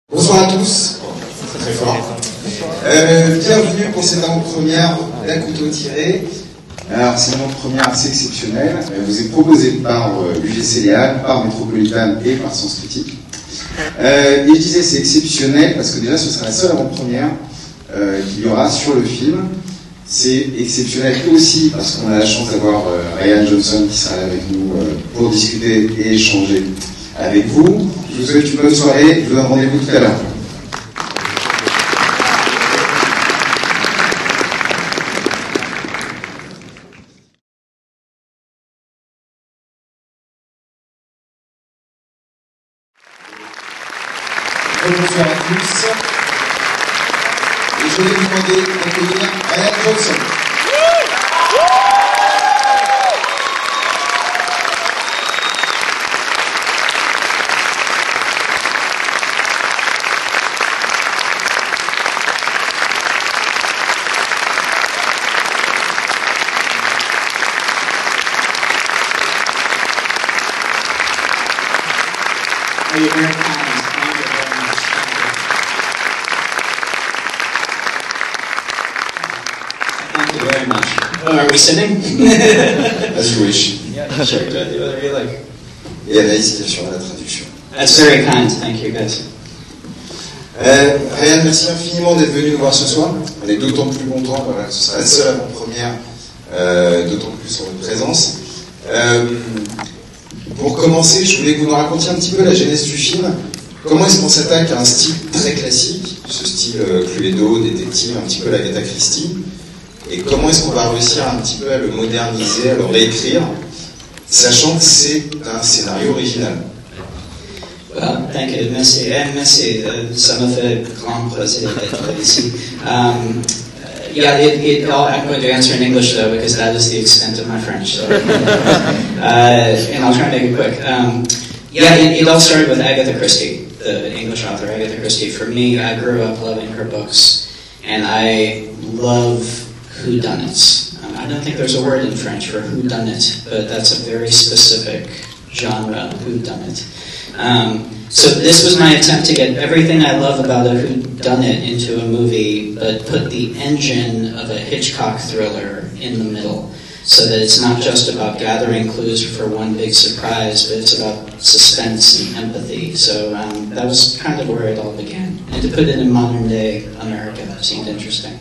Bonsoir à tous, très fort. Bienvenue pour cette avant-première d'un couteau tiré. Alors c'est une avant-première assez exceptionnelle. Elle vous est proposée par UGC Les Halles, par Metropolitan et par Sens Critique. Et je disais c'est exceptionnel parce que déjà ce sera la seule avant-première qu'il y aura sur le film. C'est exceptionnel aussi parce qu'on a la chance d'avoir Rian Johnson qui sera là avec nous pour discuter et échanger avec vous. Je vous souhaite une bonne soirée, je vous donne rendez-vous tout à l'heure. Bonsoir à tous. Et je vais vous demander d'accueillir Rian Johnson. You're very kind. Thank you very much. Oh, are we sitting? As you wish. Yeah, sure. Whatever you like. Et Anaïs qui assure la traduction. That's very kind. Thank you, guys. Rian, merci infiniment d'être venu nous voir ce soir. On est d'autant plus contents, voilà, que ce sera la seule avant-première, d'autant plus sur votre présence. Pour commencer, je voulais que vous nous racontiez un petit peu la genèse du film. Comment est-ce qu'on s'attaque à un style très classique, ce style Cluedo, détective, un petit peu l'Agatha Christie, et comment est-ce qu'on va réussir un petit peu à le moderniser, à le réécrire, sachant que c'est un scénario original. Well, thank you, merci. Merci, ça me fait grand plaisir d'être ici. Yeah, I'm going to answer in English though, because that is the extent of my French. So. And I'll try and make it quick. It all started with Agatha Christie, the English author Agatha Christie. For me, I grew up loving her books, and I love whodunits. I don't think there's a word in French for whodunit, but that's a very specific genre, whodunit. So this was my attempt to get everything I love about a whodunit into a movie, but put the engine of a Hitchcock thriller in the middle, so that it's not just about gathering clues for one big surprise, but it's about suspense and empathy. So that was kind of where it all began. And to put it in modern day America seemed interesting.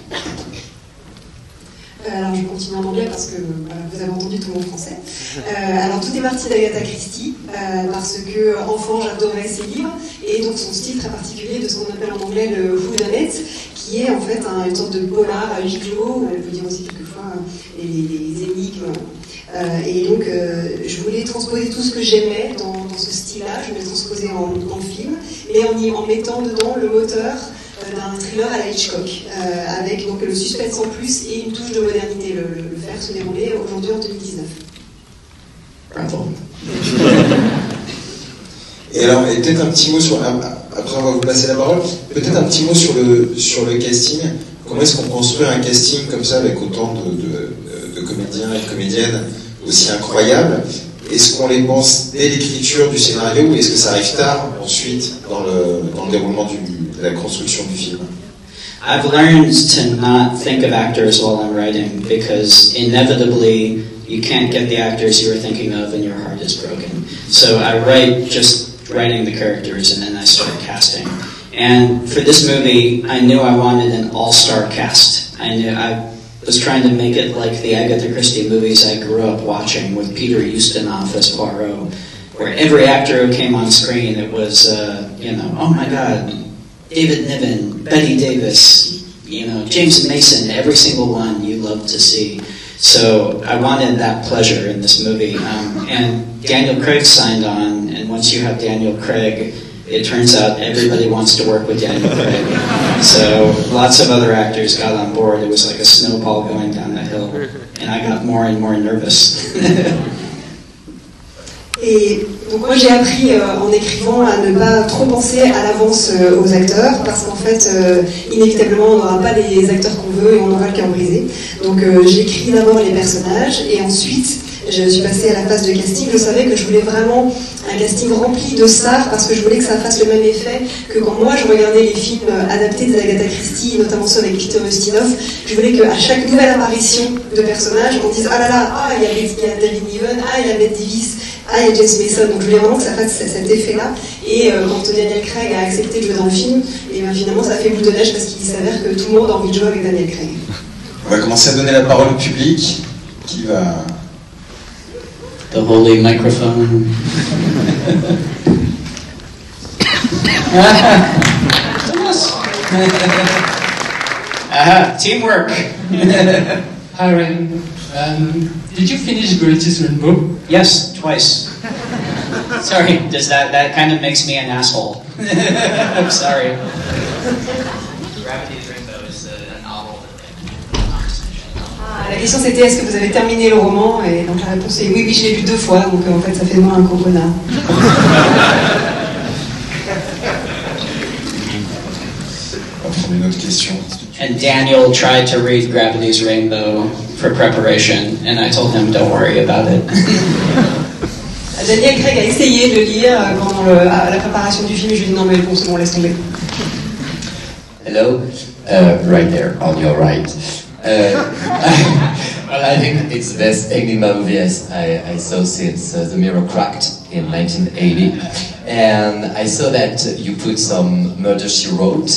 Alors je continue en anglais parce que vous avez entendu tout mon français. Alors tout est parti d'Agatha Christie parce que enfant j'adorais ses livres et donc son style très particulier de ce qu'on appelle en anglais le whodunit, qui est en fait une sorte de polar à huis clos, on peut dire aussi quelquefois les énigmes. Et donc je voulais transposer tout ce que j'aimais dans ce style-là, je voulais transposer en film, mais en mettant dedans le moteur d'un thriller à la Hitchcock, avec donc le suspense en plus et une touche de modernité, le faire se dérouler aujourd'hui en 2019. Bravo. Et alors, peut-être un petit mot sur... Après, on va vous passer la parole. Peut-être un petit mot sur le casting. Comment est-ce qu'on construit un casting comme ça, avec autant de comédiens et de comédiennes aussi incroyables? Est-ce qu'on les pense dès l'écriture du scénario ou est-ce que ça arrive tard, ensuite, dans le déroulement de la construction du film? I've learned to not think of actors while I'm writing, because inevitably you can't get the actors you were thinking of and your heart is broken. So I write just writing the characters and then I start casting. And for this movie, I knew I wanted an all-star cast. I was trying to make it like the Agatha Christie movies I grew up watching with Peter Ustinov as Poirot, where every actor who came on screen, it was, oh my God, David Niven, Bette Davis, James Mason, every single one you love to see. So I wanted that pleasure in this movie. And Daniel Craig signed on, and once you have Daniel Craig, it turns out everybody wants to work with Daniel Craig. So lots of other actors got on board. It was like a snowball going down that hill. And I got more and more nervous. Et donc moi j'ai appris en écrivant à ne pas trop penser à l'avance aux acteurs, parce qu'en fait inévitablement on n'aura pas les acteurs qu'on veut et on aura le cœur brisé. Donc j'écris d'abord les personnages et ensuite je suis passée à la phase de casting, je savais que je voulais vraiment un casting rempli de stars parce que je voulais que ça fasse le même effet que quand moi je regardais les films adaptés des Agatha Christie, notamment ceux avec Peter Ustinov. Je voulais qu'à chaque nouvelle apparition de personnage, on dise ah là là, ah il y a David Niven, ah il y a Bette Davis, ah il y a James Mason. Donc je voulais vraiment que ça fasse cet effet-là. Et quand Daniel Craig a accepté de jouer dans le film, et ben, finalement ça fait boule de neige parce qu'il s'avère que tout le monde a envie de jouer avec Daniel Craig. On va commencer à donner la parole au public. Qui va... The holy microphone. Teamwork. Hi Rian. Did you finish Greatest Rainbow? Yes, twice. Sorry, does that kind of makes me an asshole. I'm sorry. Gravity's Rainbow is a novel La question c'était est-ce que vous avez terminé le roman, et donc la réponse est oui, oui, je l'ai lu 2 fois, donc en fait ça fait de moi un gros connard. On va prendre une autre question. And Daniel tried to read Gravity's Rainbow for preparation, and I told him don't worry about it. Daniel Craig a essayé de le lire pendant la préparation du film, je lui ai dit non mais bon c'est bon, laisse tomber. Hello, right there on your right. Well, I think it's the best enigma movie I saw since The Mirror Cracked in 1980. And I saw that you put some Murder, She Wrote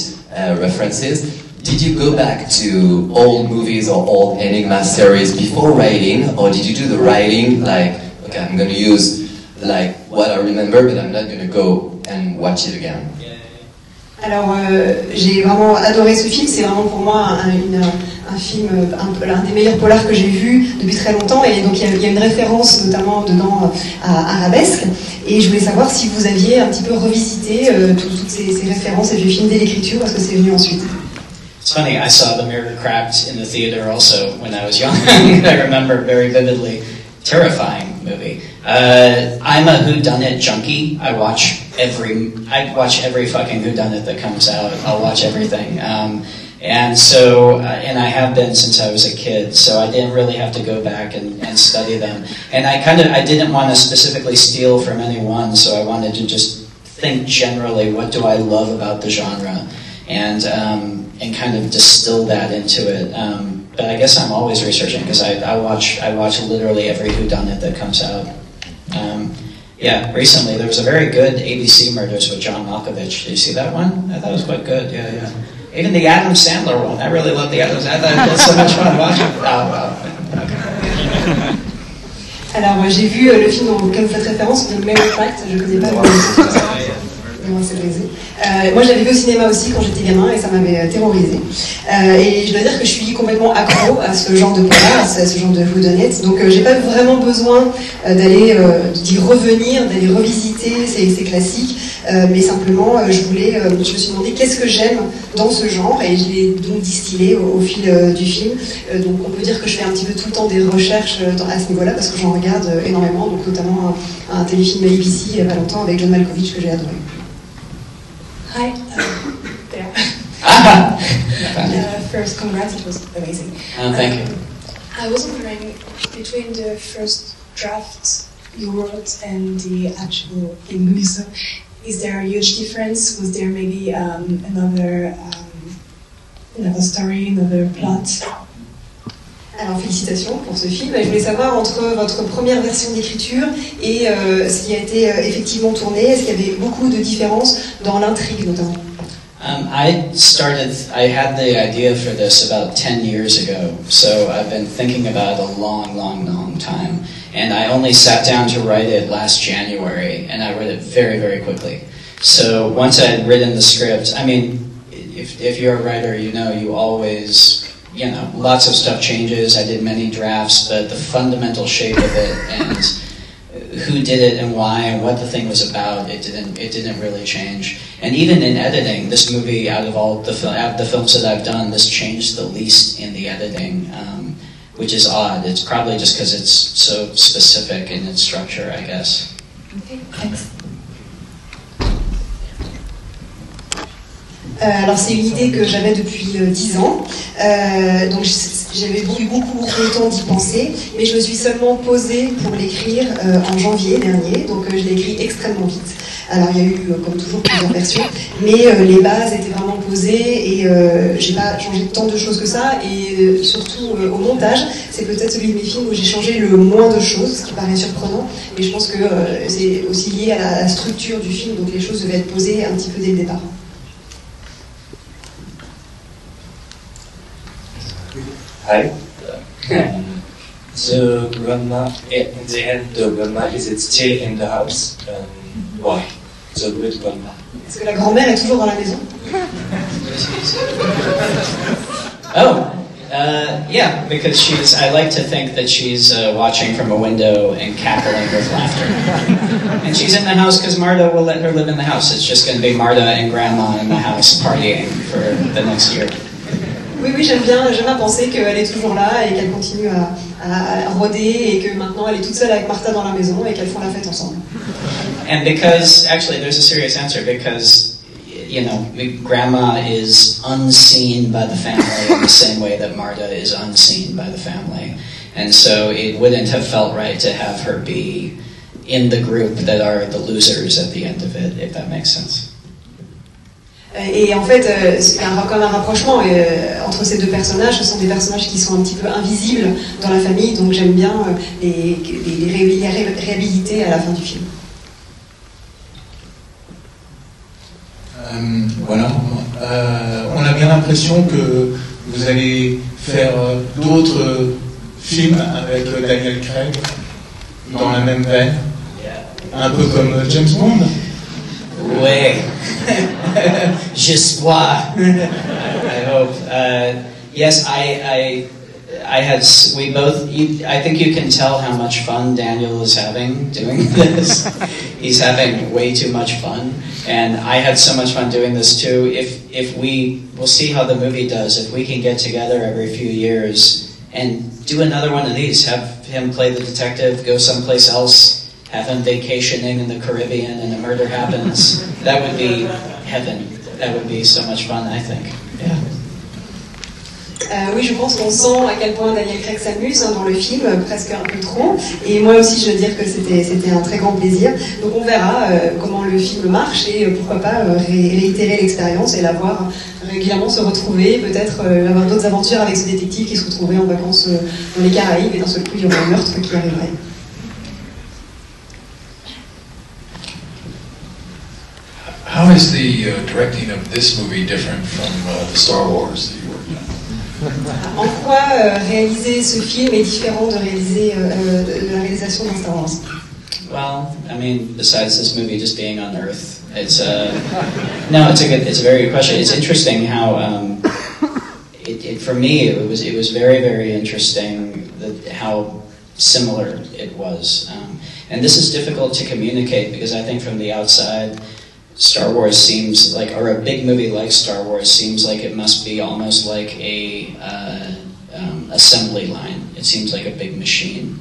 references. Did you go back to old movies or old enigma series before writing, or did you do the writing like, okay, I'm going to use like what I remember, but I'm not going to go and watch it again? Alors, j'ai vraiment adoré ce film, c'est vraiment pour moi un film, l'un des meilleurs polars que j'ai vu depuis très longtemps, et donc il y a une référence notamment dedans à Arabesque, et je voulais savoir si vous aviez un petit peu revisité toutes ces références et vieux films dès l'écriture, parce que c'est venu ensuite. It's funny, I saw The Mirror Cracked in the theater also when I was young. I remember very vividly. Terrifying movie. I'm a whodunit junkie. I watch every fucking whodunit that comes out. I'll watch everything. And so, and I have been since I was a kid, so I didn't really have to go back and study them. And I didn't want to specifically steal from anyone, so I wanted to just think generally, what do I love about the genre? And kind of distill that into it. But I guess I'm always researching because I watch literally every whodunit that comes out. Yeah, recently there was a very good ABC Murders with John Malkovich. Did you see that one? I thought it was quite good. Yeah, yeah. Even the Adam Sandler one. I really love the Adam Sandler. I thought it was so much fun watching. Oh, wow. Okay. Alors j'ai vu le film auquel vous faites référence, The Mirror Cracked. Je connais pas le moi c'est brisé. Moi je l'avais vu au cinéma aussi quand j'étais gamin et ça m'avait terrorisé. Et je dois dire que je suis complètement accro à ce genre de polar, à ce genre de whodunit. Donc j'ai pas vraiment besoin d'y revenir, d'aller revisiter ces classiques. Mais simplement je me suis demandé qu'est-ce que j'aime dans ce genre et je l'ai donc distillé au fil du film. Donc on peut dire que je fais un petit peu tout le temps des recherches à ce niveau-là parce que j'en regarde énormément, donc notamment un téléfilm ABC il y a pas longtemps avec John Malkovich que j'ai adoré. Hi, there. First, congrats, it was amazing. Thank you. I was wondering, between the first draft you wrote and the actual film, is there a huge difference? Was there maybe another story, another plot? Alors félicitations pour ce film. Je voulais savoir entre votre première version d'écriture et ce qui a été effectivement tourné, est-ce qu'il y avait beaucoup de différences dans l'intrigue notamment? I had the idea for this about 10 years ago, so I've been thinking about it a long time. And I only sat down to write it last January, and I read it very, very quickly. So once I had written the script, I mean, if you're a writer, you always... lots of stuff changes. I did many drafts, but the fundamental shape of it and who did it and why and what the thing was about, it didn't really change. And even in editing, this movie, out of all the films that I've done, this changed the least in the editing, which is odd. It's probably just because it's so specific in its structure, I guess. Okay, thanks. Alors c'est une idée que j'avais depuis 10 ans, donc j'avais eu beaucoup de temps d'y penser, mais je me suis seulement posée pour l'écrire en janvier dernier, donc je l'ai écrit extrêmement vite. Alors il y a eu, comme toujours, plusieurs versions, mais les bases étaient vraiment posées et j'ai pas changé tant de choses que ça, et surtout au montage, c'est peut-être celui de mes films où j'ai changé le moins de choses, ce qui paraît surprenant, et je pense que c'est aussi lié à la structure du film, donc les choses devaient être posées un petit peu dès le départ. Hi. The grandma, at the end, the grandma is it still in the house? Why? The great grandma. Est-ce que la grand-mère est toujours dans la maison? Yeah, because I like to think that she's watching from a window and cackling with laughter. And she's in the house because Marta will let her live in the house. It's just going to be Marta and Grandma in the house partying for the next year. Oui, j'aime bien penser qu'elle est toujours là et qu'elle continue à rôder et que maintenant elle est toute seule avec Martha dans la maison et qu'elles font la fête ensemble. And because, actually, there's a serious answer, because, you know, Grandma is unseen by the family in the same way that Marta is unseen by the family. And so it wouldn't have felt right to have her be in the group that are the losers at the end of it, if that makes sense. Et en fait, il y a comme un rapprochement entre ces deux personnages. Ce sont des personnages qui sont un petit peu invisibles dans la famille, donc j'aime bien les réhabiliter à la fin du film. Voilà. On a bien l'impression que vous allez faire d'autres films avec Daniel Craig dans la même veine, un peu comme James Bond. Oui. J'espère. I hope. Yes, I think you can tell how much fun Daniel is having doing this. He's having way too much fun, and I had so much fun doing this too. We'll see how the movie does. If we can get together every few years and do another one of these, have him play the detective, go someplace else, have him vacationing in the Caribbean and a murder happens, that would be heaven. That would be so much fun, I think. Yeah. Oui, je pense qu'on sent à quel point Daniel Craig s'amuse dans le film, presque un peu trop. Et moi aussi, je veux dire que c'était un très grand plaisir. Donc on verra comment le film marche et pourquoi pas réitérer l'expérience et la voir régulièrement se retrouver, peut-être avoir d'autres aventures avec ce détective qui se retrouverait en vacances dans les Caraïbes et d'un seul coup il y aurait un meurtre qui arriverait. How is the directing of this movie different from the Star Wars that you worked on? En quoi réaliser ce film est différent de réaliser de la réalisation d'un Star Wars? Well, I mean, besides this movie just being on Earth, it's a very good question. It's interesting how for me it was very, very interesting how similar it was, and this is difficult to communicate because I think from the outside, Star Wars seems like, or a big movie like Star Wars seems like it must be almost like a assembly line. It seems like a big machine.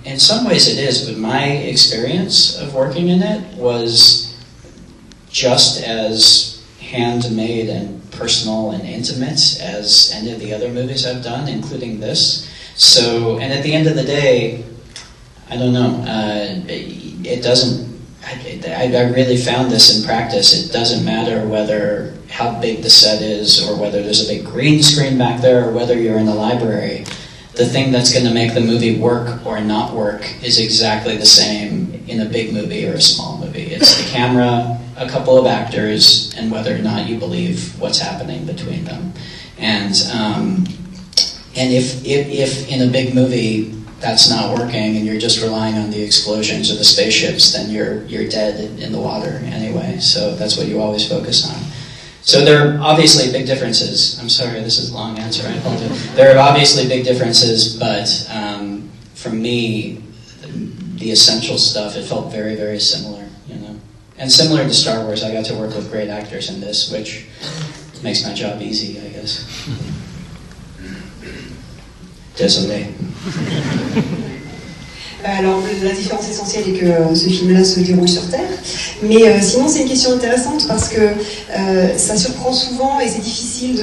In some ways it is, but my experience of working in it was just as handmade and personal and intimate as any of the other movies I've done, including this. So, and at the end of the day, I don't know, it doesn't, I really found this in practice. It doesn't matter how big the set is or whether there's a big green screen back there or whether you're in the library. The thing that's going to make the movie work or not work is exactly the same in a big movie or a small movie. It's the camera, a couple of actors, and whether or not you believe what's happening between them. And if in a big movie that's not working and you're just relying on the explosions or the spaceships, then you're dead in the water anyway. So that's what you always focus on. So there are obviously big differences. I'm sorry, this is a long answer, I apologize. There are obviously big differences, but for me, the essential stuff, it felt very, very similar, you know. And similar to Star Wars, I got to work with great actors in this, which makes my job easy, I guess. Désolé. Alors la différence essentielle est que ce film-là se déroule sur Terre, mais sinon c'est une question intéressante parce que ça surprend souvent et c'est difficile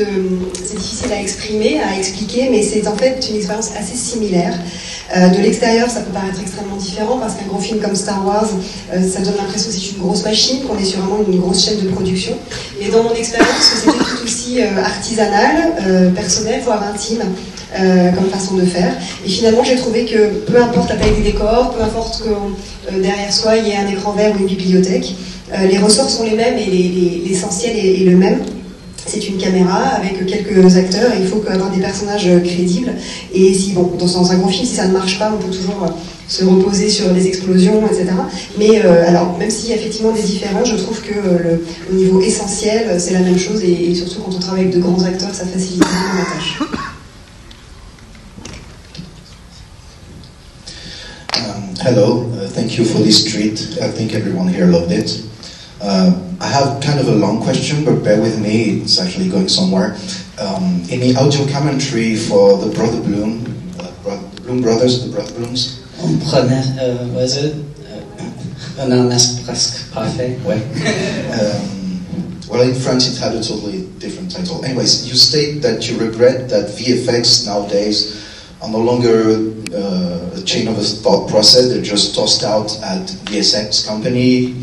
à exprimer, à expliquer, mais c'est en fait une expérience assez similaire. De l'extérieur, ça peut paraître extrêmement différent parce qu'un grand film comme Star Wars, ça donne l'impression que c'est une grosse machine, qu'on est sur vraiment une grosse chaîne de production. Mais dans mon expérience, c'était tout aussi artisanal, personnel, voire intime, comme façon de faire. Et finalement, j'ai trouvé que peu importe la taille du décor, peu importe que derrière soi il y ait un écran vert ou une bibliothèque, les ressorts sont les mêmes et l'essentiel est le même. C'est une caméra avec quelques acteurs et il faut avoir des personnages crédibles. Et si, bon, dans un gros film, si ça ne marche pas, on peut toujours se reposer sur des explosions, etc. Mais alors, même s'il y a effectivement des différences, je trouve que au niveau essentiel, c'est la même chose et surtout quand on travaille avec de grands acteurs, ça facilite vraiment la tâche. Hello, thank you for this treat. I think everyone here loved it. I have kind of a long question, but bear with me, it's actually going somewhere. In the audio commentary for the Brother Bloom, the Bloom Brothers, the Brother Blooms. Was it? Non, c'est presque parfait, ouais. Well, in France it had a totally different title. Anyways, you state that you regret that VFX nowadays are no longer a chain of a thought process, they're just tossed out at VFX company.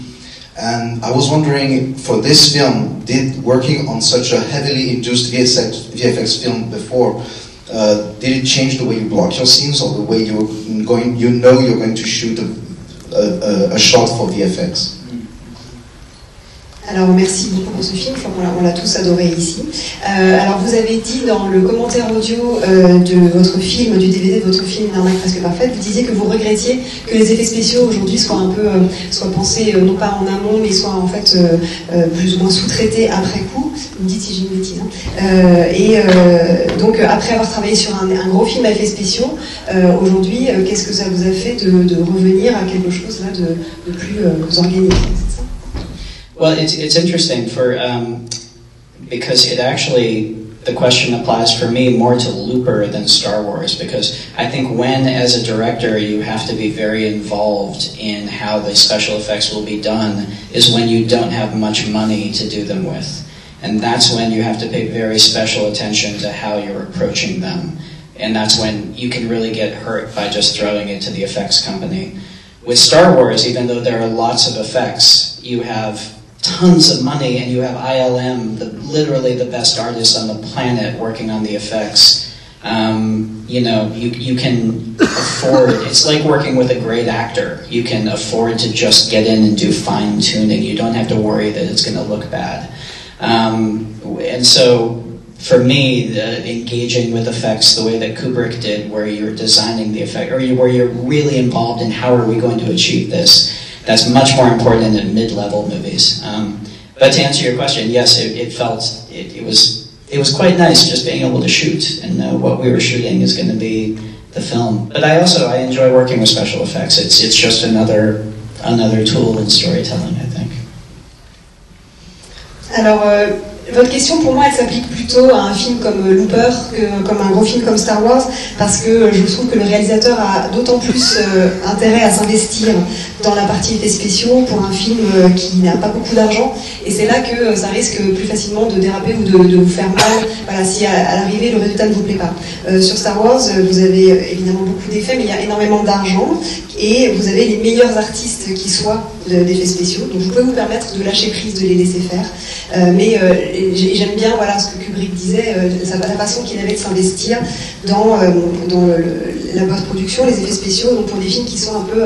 And I was wondering, for this film, working on such a heavily induced VFX film before, did it change the way you block your scenes or the way you're going to shoot a shot for VFX? Alors merci beaucoup pour ce film, je crois qu'on l'a tous adoré ici. Alors vous avez dit dans le commentaire audio de votre film, du DVD de votre film L'arnaque presque parfaite, vous disiez que vous regrettiez que les effets spéciaux aujourd'hui soient un peu soient pensés non pas en amont mais soient en fait plus ou moins sous-traités après coup. Vous me dites si j'ai une bêtise. Donc après avoir travaillé sur un gros film à effets spéciaux, aujourd'hui qu'est-ce que ça vous a fait de revenir à quelque chose là de plus organique? Well, it's interesting because it actually, the question applies for me more to Looper than Star Wars, because I think when, as a director, you have to be very involved in how the special effects will be done is when you don't have much money to do them with. And that's when you have to pay very special attention to how you're approaching them. And that's when you can really get hurt by just throwing it to the effects company. With Star Wars, even though there are lots of effects, you have tons of money and you have ILM, literally the best artists on the planet working on the effects. You can afford, it's like working with a great actor. You can afford to just get in and do fine tuning. You don't have to worry that it's going to look bad. And so for me, engaging with effects the way that Kubrick did, where you're designing the effect, or where you're really involved in how are we going to achieve this, that's much more important in mid-level movies. But to answer your question, yes, it was quite nice just being able to shoot and know what we were shooting is going to be the film. But I enjoy working with special effects. It's just another tool in storytelling, I think. Alors, votre question pour moi elle s'applique plutôt à un film comme Looper que comme un gros film comme Star Wars, parce que je trouve que le réalisateur a d'autant plus intérêt à s'investir dans la partie effets spéciaux pour un film qui n'a pas beaucoup d'argent, et c'est là que ça risque plus facilement de déraper ou de vous faire mal, voilà, si à l'arrivée le résultat ne vous plaît pas. Sur Star Wars, vous avez évidemment beaucoup d'effets, mais il y a énormément d'argent et vous avez les meilleurs artistes qui soient d'effets spéciaux, donc vous pouvez vous permettre de lâcher prise, de les laisser faire. Mais j'aime bien ce que Kubrick disait, la façon qu'il avait de s'investir dans la post-production, les effets spéciaux, donc pour des films qui sont un peu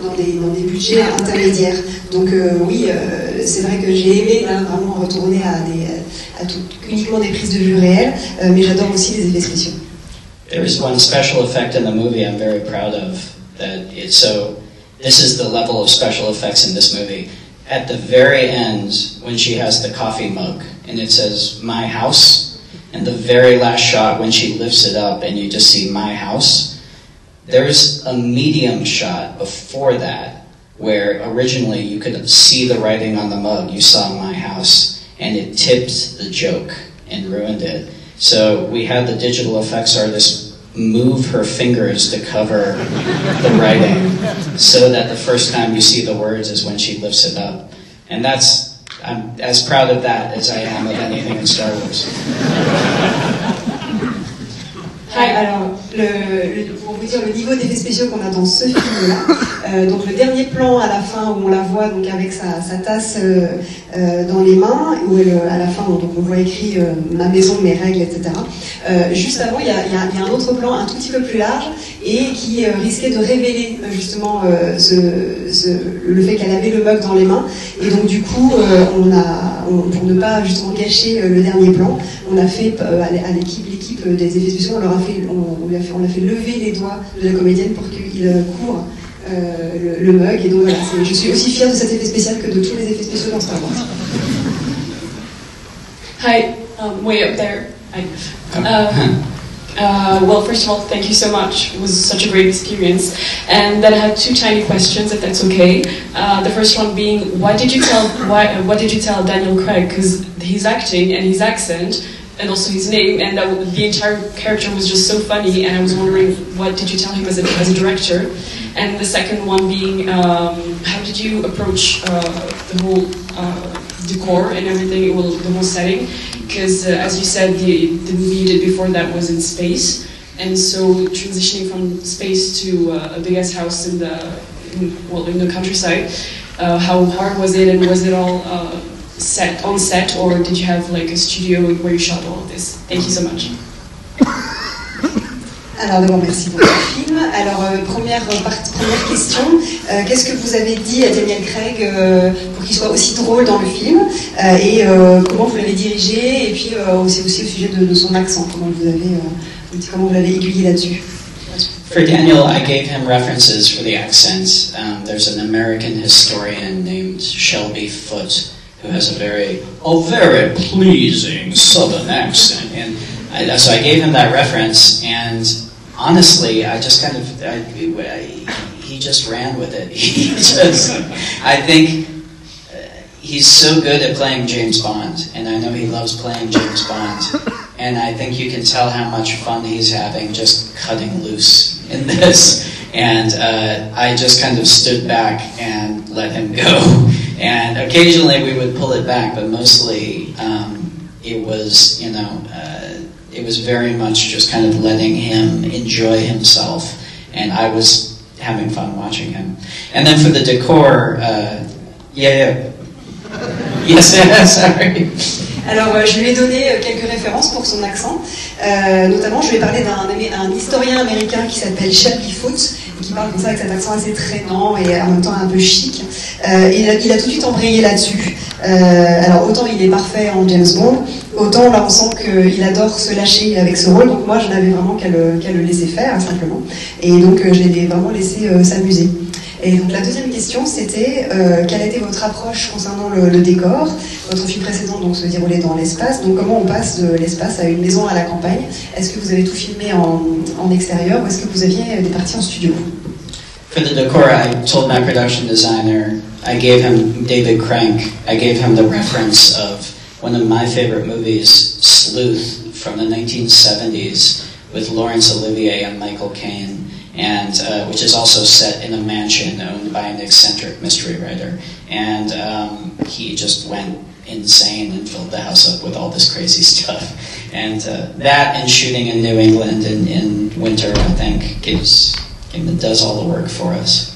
dans des budgets intermédiaires. Donc oui, c'est vrai que j'ai aimé là, vraiment retourner à uniquement des prises de vue réelles, mais j'adore aussi les effets spéciaux. There is one special effect in the movie I'm very proud of. This is the level of special effects in this movie. At the very end, when she has the coffee mug and it says "My House," and the very last shot when she lifts it up and you just see "My House," there's a medium shot before that where originally you could see the writing on the mug. You saw "My House," and it tipped the joke and ruined it. So we had the digital effects artist move her fingers to cover the writing so that the first time you see the words is when she lifts it up. And I'm as proud of that as I am of anything in Star Wars. Alors, pour vous dire le niveau d'effets spéciaux qu'on a dans ce film-là, donc le dernier plan à la fin où on la voit donc avec sa tasse dans les mains, où à la fin donc on voit écrit ma maison, mes règles, etc. Juste avant, il y a un autre plan un tout petit peu plus large et qui risquait de révéler justement le fait qu'elle avait le mug dans les mains. Et donc du coup, pour ne pas justement gâcher le dernier plan, on a fait à l'équipe des effets spéciaux, on l'a fait lever les doigts de la comédienne pour qu'il couvre le mug. Et donc voilà, je suis aussi fière de cet effet spécial que de tous les effets spéciaux dans Star Wars. Hi, way up there. Hi. Well, first of all, thank you so much. It was such a great experience. And then I had two tiny questions, if that's okay. The first one being, what did you tell Daniel Craig? Because he's acting and his accent, and also his name, and the entire character was just so funny. And I was wondering, what did you tell him as a director? And the second one being, how did you approach the whole decor and everything, the whole setting? Because as you said, the movie you did before that was in space, and so transitioning from space to a big ass house in the countryside, how hard was it, and was it all set on set, or did you have like a studio where you shot all of this? Thank you so much. Alors d'abord, merci pour le film. Alors, première question, qu'est-ce que vous avez dit à Daniel Craig pour qu'il soit aussi drôle dans le film, et comment vous l'avez dirigé, et puis aussi au sujet de son accent, comment vous l'avez aiguillé là-dessus? For Daniel, I gave him references for the accents. There's an American historian named Shelby Foote who has a very pleasing Southern accent, and so I gave him that reference, and honestly, I just he just ran with it. I think he's so good at playing James Bond, and I know he loves playing James Bond, and I think you can tell how much fun he's having just cutting loose in this, and I just kind of stood back and let him go, and occasionally we would pull it back, but mostly it was, it was very much just kind of letting him enjoy himself, and I was having fun watching him. And then for the decor, yes, sorry. Alors, je lui ai donné quelques références pour son accent. Notamment, je lui ai parlé d'un historien américain qui s'appelle Shelby Foote, qui parle comme ça avec cet accent assez traînant et en même temps un peu chic. Il a tout de suite embrayé là-dessus. Alors, autant il est parfait en James Bond, autant là on sent qu'il adore se lâcher avec ce rôle. Donc moi, je n'avais vraiment qu'à le laisser faire, simplement. Et donc, je l'ai vraiment laissé s'amuser. Et donc la deuxième question, c'était quelle a été votre approche concernant le décor? Votre film précédent donc se déroulait dans l'espace, donc comment on passe de l'espace à une maison à la campagne? Est-ce que vous avez tout filmé en extérieur, ou est-ce que vous aviez des parties en studio? For the decor, I told my production designer, I gave him David Crank, I gave him the reference of one of my favorite movies, Sleuth, from the 1970s, with Laurence Olivier and Michael Caine. And which is also set in a mansion owned by an eccentric mystery writer. And he just went insane and filled the house up with all this crazy stuff. And that and shooting in New England in winter, I think, does all the work for us.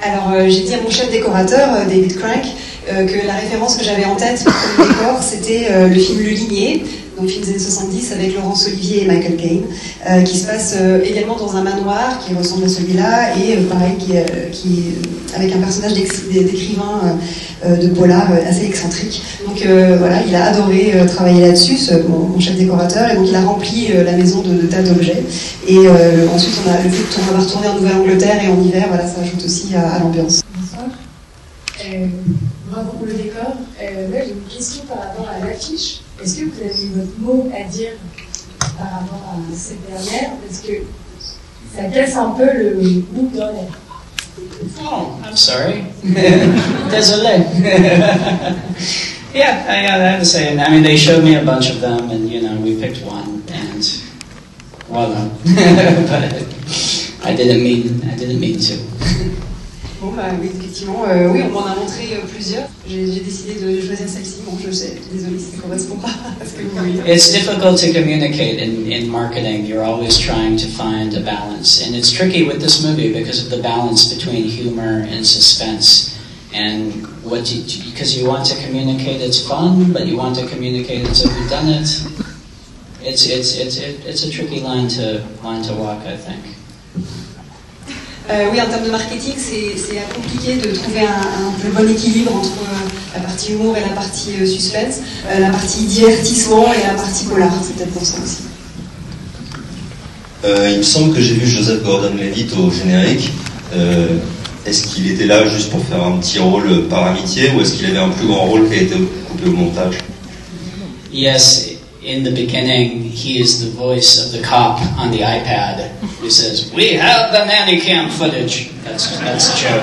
Alors j'ai dit à mon chef décorateur, David Crank, que la référence que j'avais en tête pour le décor, c'était le film Le Ligné, donc film des années 70 avec Laurence Olivier et Michael Caine, qui se passe également dans un manoir qui ressemble à celui-là, et pareil, qui avec un personnage d'écrivain de polar assez excentrique. Donc voilà, il a adoré travailler là-dessus, mon chef décorateur, et donc il a rempli la maison de tas d'objets. Et ensuite, le fait qu'on va retourner en Nouvelle-Angleterre et en hiver, voilà, ça ajoute aussi à l'ambiance. Bonsoir. Bravo pour le décor. Moi, j'ai une question par rapport à l'affiche. Est-ce que vous avez votre mot à dire par rapport à cette dernière? Parce que ça casse un peu le goût dans l'air. Oh, I'm sorry. Désolé. Yeah, I have to say, I mean, they showed me a bunch of them, and we picked one, and Voilà. But I didn't mean to. Bon, bah oui, effectivement, oui, on m'en a montré plusieurs. J'ai décidé de choisir celle-ci. Bon, je sais, désolée, ça ne correspond pas à ce que vous voulez. It's difficult to communicate in marketing. You're always trying to find a balance. And it's tricky with this movie because of the balance between humor and suspense. And because you want to communicate it's fun, but you want to communicate it's a whodunit. It's a tricky line to walk, I think. Oui, en termes de marketing, c'est compliqué de trouver un bon équilibre entre la partie humour et la partie suspense, la partie divertissement et la partie polar. C'est peut-être pour ça aussi. Il me semble que j'ai vu Joseph Gordon-Levitt au générique. Est-ce qu'il était là juste pour faire un petit rôle par amitié ou est-ce qu'il avait un plus grand rôle qui a été coupé au montage? Yes, in the beginning, he is the voice of the cop on the iPad who says, "We have the nanny cam footage." That's Joe.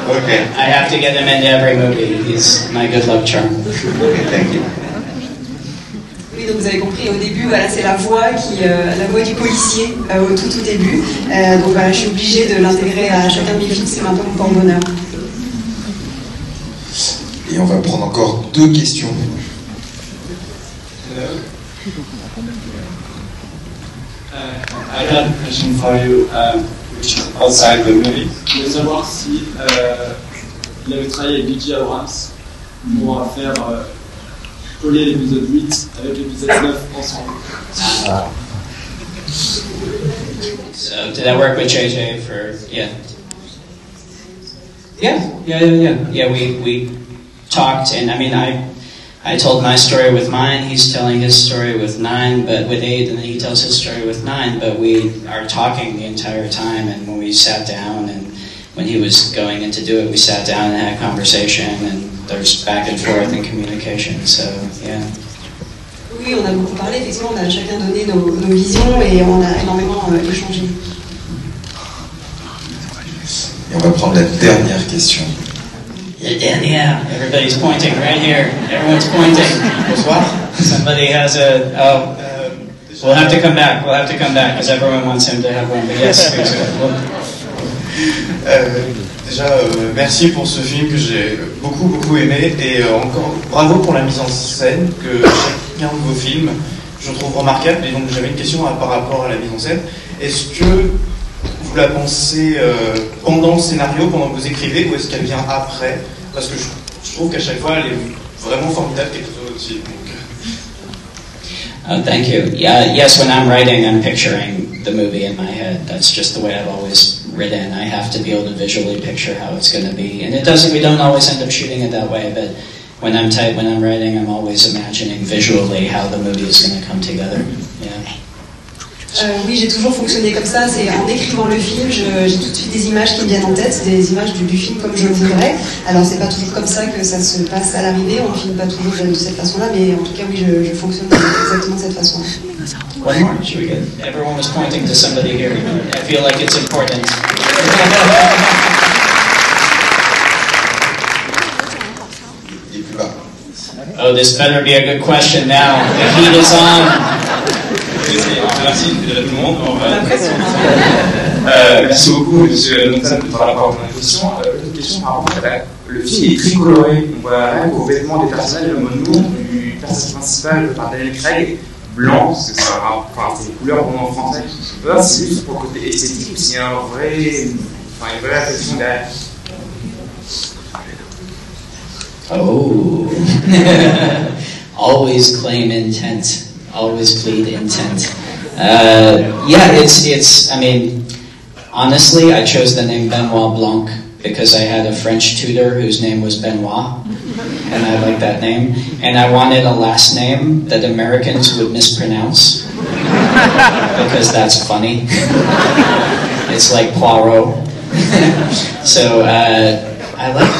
Okay. I have to get him into every movie. He's my good luck charm. Okay, thank you. Oui, donc vous avez compris, au début, voilà, c'est la voix du policier au tout début. Donc voilà, je suis obligée de l'intégrer à chacun de mes films, c'est un peu mon porte-bonheur. Et on va prendre encore 2 questions. I had a question for you, which is outside the movie. Je voulais savoir si il avait travaillé avec DJ Abrams pour faire coller l'épisode 8 avec l'épisode 9 ensemble. So did I work with JJ for Yeah, we talked, and I mean I told my story with mine, he's telling his story with 9, but with 8, and then he tells his story with 9, but we are talking the entire time, and when we sat down, and when he was going in to do it, we sat down and had a conversation, and there's back and forth and communication, so yeah. Oui, on a beaucoup parlé, effectivement, on a chacun donné nos visions, et on a énormément échangé. Et on va prendre la dernière question. Yeah, everybody's pointing right here. Everyone's pointing. Bonsoir. Somebody has we'll have to come back. We'll have to come back because everyone wants him to have one. But yes, déjà, merci pour ce film que j'ai beaucoup aimé et encore bravo pour la mise en scène que chacun de vos films je trouve remarquable. Et donc j'avais une question par rapport à la mise en scène. Est-ce que vous la pensez pendant le scénario, pendant que vous écrivez, ou est-ce qu'elle vient après? Parce que je trouve qu'à chaque fois, elle est vraiment formidable, quelque chose aussi. Oh, thank you. Yeah, yes, when I'm writing, I'm picturing the movie in my head. That's just the way I've always written. I have to be able to visually picture how it's going to be. And we don't always end up shooting it that way, but when I'm writing, I'm always imagining visually how the movie is going to come together. Yeah. Oui, j'ai toujours fonctionné comme ça, c'est en écrivant le film, j'ai tout de suite des images qui me viennent en tête, des images du film comme je le voudrais. Alors c'est pas toujours comme ça que ça se passe à l'arrivée, on ne filme pas toujours de cette façon-là, mais en tout cas oui, je fonctionne exactement de cette façon. One more, should we get? Everyone was pointing to somebody here. I feel like it's important. Il est plus bas. Oh, this better be a good question now. The heat is on. Merci à tout le monde. Merci beaucoup, monsieur Johnson, pour la part de ma question. Une question par rapport à le film est très coloré. On voit rien qu'aux vêtements des personnages, le mode lourd du personnage principal par Daniel Craig, blanc, parce que c'est des couleurs vraiment françaises. C'est juste pour le côté esthétique, s'il y a une vraie réflexion derrière. Oh. Always claim intent. Always plead intent. I mean, honestly, I chose the name Benoit Blanc because I had a French tutor whose name was Benoit, and I like that name. And I wanted a last name that Americans would mispronounce because that's funny. It's like Poirot. So I like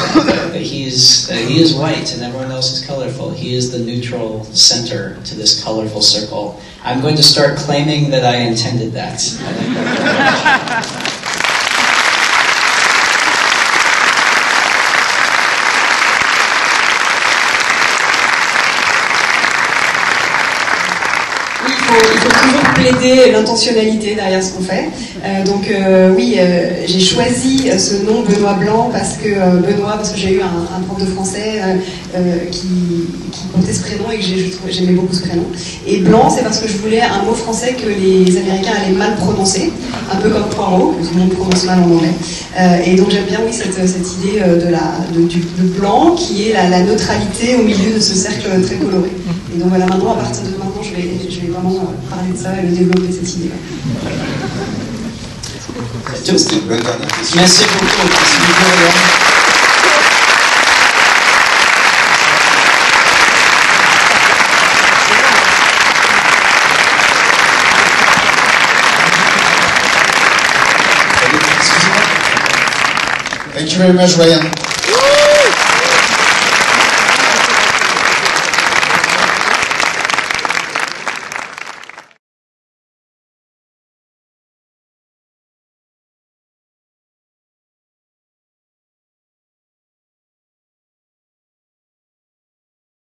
that he is white and everyone else is colorful. He is the neutral center to this colorful circle. I'm going to start claiming that I intended that. I like that. faut toujours plaider l'intentionnalité derrière ce qu'on fait. J'ai choisi ce nom Benoît Blanc parce que j'ai eu un prof de français qui portait ce prénom et que j'aimais beaucoup ce prénom. Et Blanc, c'est parce que je voulais un mot français que les Américains allaient mal prononcer, un peu comme poireau, que tout le monde prononce mal en anglais. Et donc j'aime bien cette idée du blanc qui est la neutralité au milieu de ce cercle très coloré. Et donc voilà, maintenant, à partir de maintenant, je vais vraiment parler de ça et développer cette idée. C'était une bonne dernière question. Merci beaucoup. Thank you very much, Ryan.